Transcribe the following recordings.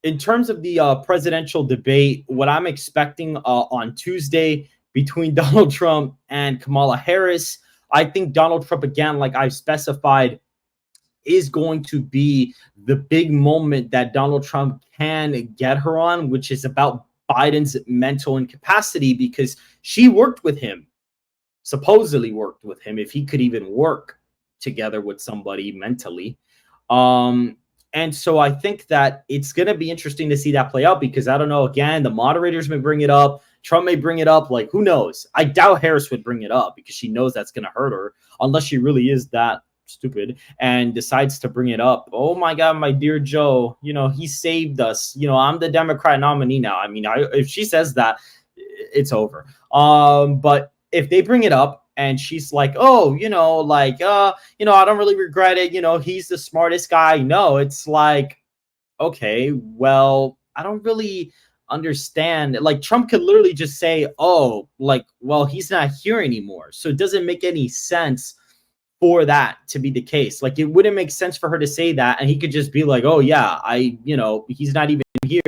in terms of the presidential debate, what I'm expecting on Tuesday between Donald Trump and Kamala Harris, I think Donald Trump, again, like I've specified, is going to be the big moment that Donald Trump can get her on, which is about Biden's mental incapacity, because she worked with him, supposedly worked with him, if he could even work together with somebody mentally. And so I think that it's going to be interesting to see that play out, because I don't know, again, the moderators may bring it up. Trump may bring it up. Like, who knows? I doubt Harris would bring it up because she knows that's going to hurt her, unless she really is that stupid and decides to bring it up. Oh my God, my dear Joe, he saved us. I'm the Democrat nominee now. I mean, if she says that, it's over. But if they bring it up and she's like, oh, I don't really regret it. He's the smartest guy. No, it's like, okay, well, I don't really understand. Like, Trump could literally just say, oh, like, well, he's not here anymore. So it doesn't make any sense for that to be the case. Like, it wouldn't make sense for her to say that, and he could just be like, oh yeah, he's not even here.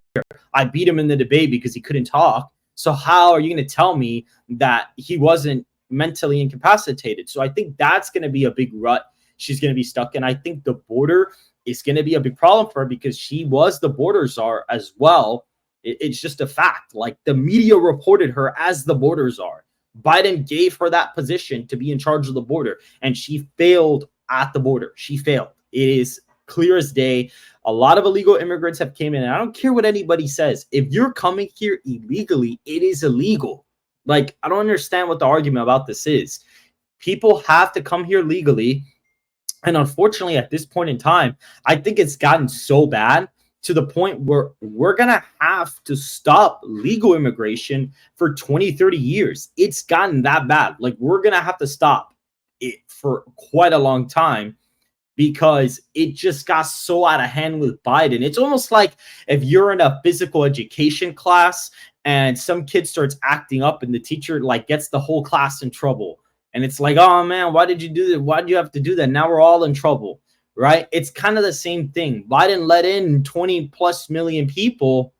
I beat him in the debate because he couldn't talk. So how are you going to tell me that he wasn't mentally incapacitated? So I think that's going to be a big rut she's going to be stuck in. I think the border is going to be a big problem for her because she was the border czar as well. It's just a fact. Like, the media reported her as the border czar. Biden gave her that position to be in charge of the border, and she failed at the border. She failed. It is clear as day. A lot of illegal immigrants have came in, and I don't care what anybody says. If you're coming here illegally, it is illegal. Like, I don't understand what the argument about this is. People have to come here legally, and unfortunately, at this point in time, I think it's gotten so bad to the point where we're going to have to stop legal immigration for 20, 30 years. It's gotten that bad. Like, we're going to have to stop it for quite a long time because it just got so out of hand with Biden. It's almost like if you're in a physical education class and some kid starts acting up and the teacher like gets the whole class in trouble. And it's like, oh man, why did you do that? Why did you have to do that? Now we're all in trouble. Right? It's kind of the same thing. Biden let in 20 plus million people.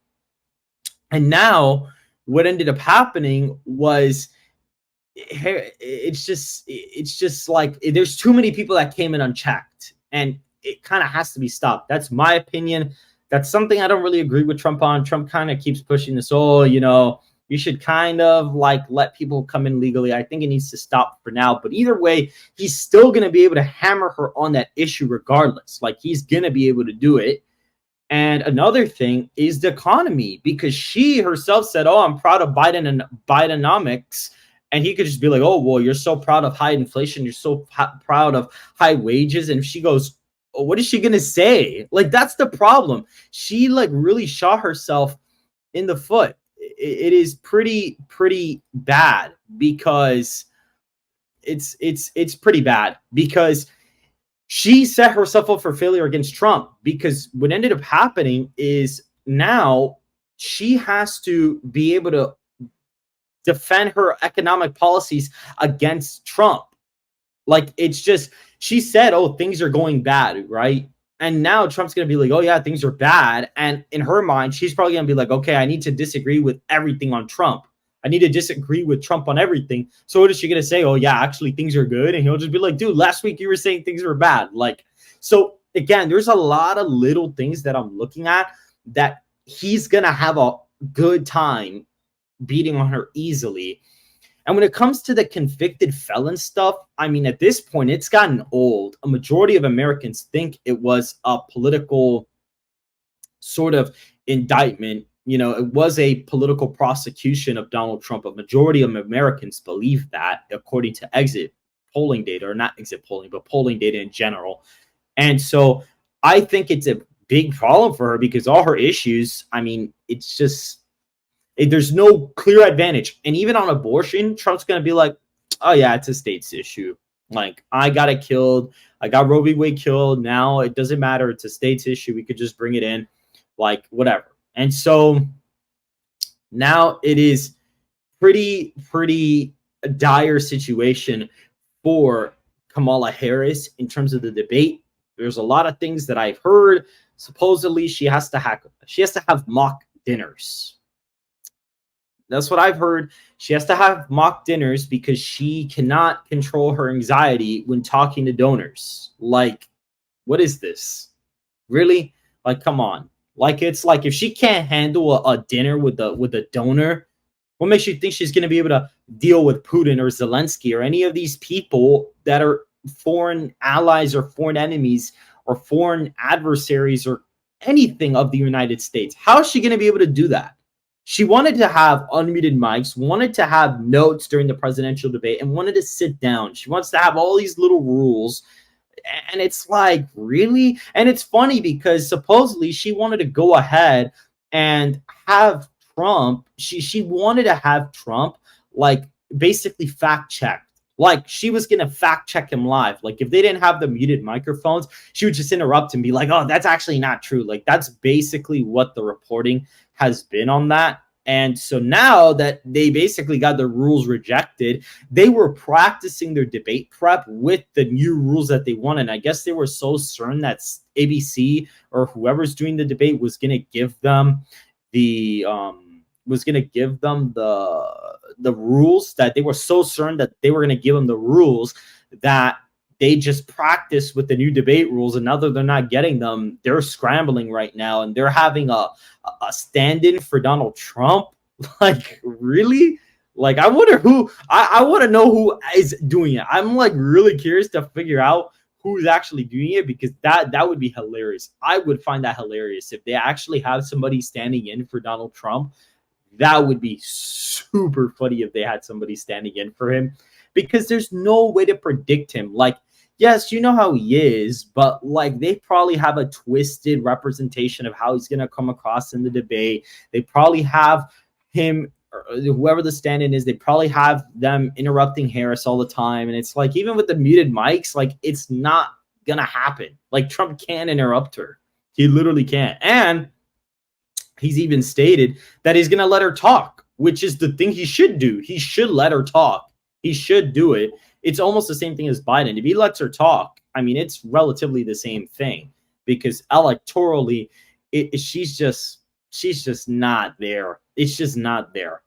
And now what ended up happening was it's just like there's too many people that came in unchecked, and it kind of has to be stopped. That's my opinion. That's something I don't really agree with Trump on. Trump kind of keeps pushing this, you should kind of like let people come in legally. I think it needs to stop for now. But either way, he's still going to be able to hammer her on that issue regardless. Like, he's going to be able to do it. And another thing is the economy, because she herself said, oh, I'm proud of Biden and Bidenomics. And he could just be like, oh, well, you're so proud of high inflation. You're so proud of high wages. And if she goes, oh, what is she going to say? Like, that's the problem. She like really shot herself in the foot. It is pretty bad because it's pretty bad because she set herself up for failure against Trump, because what ended up happening is now she has to be able to defend her economic policies against Trump. Like, it's just, she said, oh, things are going bad, right? And now Trump's going to be like, oh, yeah, things are bad. And in her mind, she's probably going to be like, okay, I need to disagree with everything on Trump. I need to disagree with Trump on everything. So what is she going to say? Oh, yeah, actually, things are good. And he'll just be like, dude, last week you were saying things were bad. Like, so again, there's a lot of little things that I'm looking at that he's going to have a good time beating on her easily. And when it comes to the convicted felon stuff, I mean, at this point, it's gotten old. A majority of Americans think it was a political sort of indictment. It was a political prosecution of Donald Trump. A majority of Americans believe that, according to exit polling data, or not exit polling, but polling data in general. And so I think it's a big problem for her because all her issues, I mean, it's just, there's no clear advantage. And even on abortion, Trump's going to be like, oh, yeah, it's a state's issue. Like, I got it killed. I got Roe v. Wade killed. Now it doesn't matter. It's a state's issue. We could just bring it in, like, whatever. And so now it is pretty dire situation for Kamala Harris in terms of the debate. There's a lot of things that I've heard Supposedly, she has to have mock dinners. That's what I've heard. She has to have mock dinners because she cannot control her anxiety when talking to donors. Like, what is this? Really? Like, come on. Like, it's like if she can't handle a dinner with a donor, what makes you think she's going to be able to deal with Putin or Zelensky or any of these people that are foreign allies or foreign enemies or foreign adversaries or anything of the United States? How is she going to be able to do that? She wanted to have unmuted mics, wanted to have notes during the presidential debate, and wanted to sit down. She wants to have all these little rules. And it's like, really? And it's funny because supposedly she wanted to go ahead and have Trump. She wanted to have Trump like basically fact checked. Like she was gonna fact check him live. Like if they didn't have the muted microphones, she would just interrupt and be like, "Oh, that's actually not true." Like that's basically what the reporting has been on that. And so now that they basically got the rules rejected, they were practicing their debate prep with the new rules that they wanted. And I guess they were so certain that ABC or whoever's doing the debate was going to give them the the rules, that they were so certain that they were going to give them the rules, that they just practiced with the new debate rules. And now that they're not getting them, they're scrambling right now, and they're having a stand-in for Donald Trump. Like, really? Like, I wonder who, I want to know who is doing it. I'm like really curious to figure out who's actually doing it, because that would be hilarious. I would find that hilarious if they actually have somebody standing in for Donald Trump. That would be super funny if they had somebody standing in for him, because there's no way to predict him. Like, yes, you know how he is, but like they probably have a twisted representation of how he's going to come across in the debate. They probably have him, or whoever the stand-in is, they probably have them interrupting Harris all the time. And it's like, even with the muted mics, like it's not going to happen. Like Trump can't interrupt her. He literally can't. And he's even stated that he's going to let her talk, which is the thing he should do. He should let her talk. He should do it. It's almost the same thing as Biden. If he lets her talk, I mean, it's relatively the same thing, because electorally, she's just not there. It's just not there.